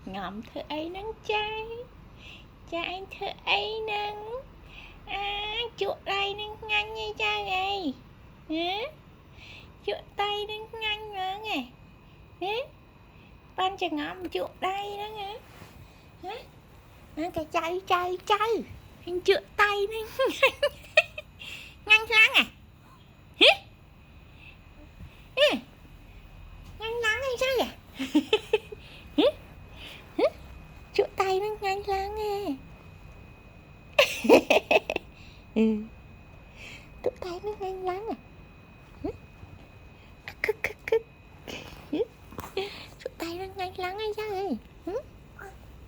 Ngậm thử ấy nắng trái trái thử ấy nắng chuột đây nắng nhanh như cha này hả chuột tay nắng nhanh nữa nè hả ban cho ngậm chuột đây đó hả hả cái chạy chuột tay nắng nhanh lắm à hả nhanh lắm hay sao vậy chuột tay nó nhanh lắm nè chuột tay nó nhanh lắm à chuột tay nó nhanh lắm hay sao vậy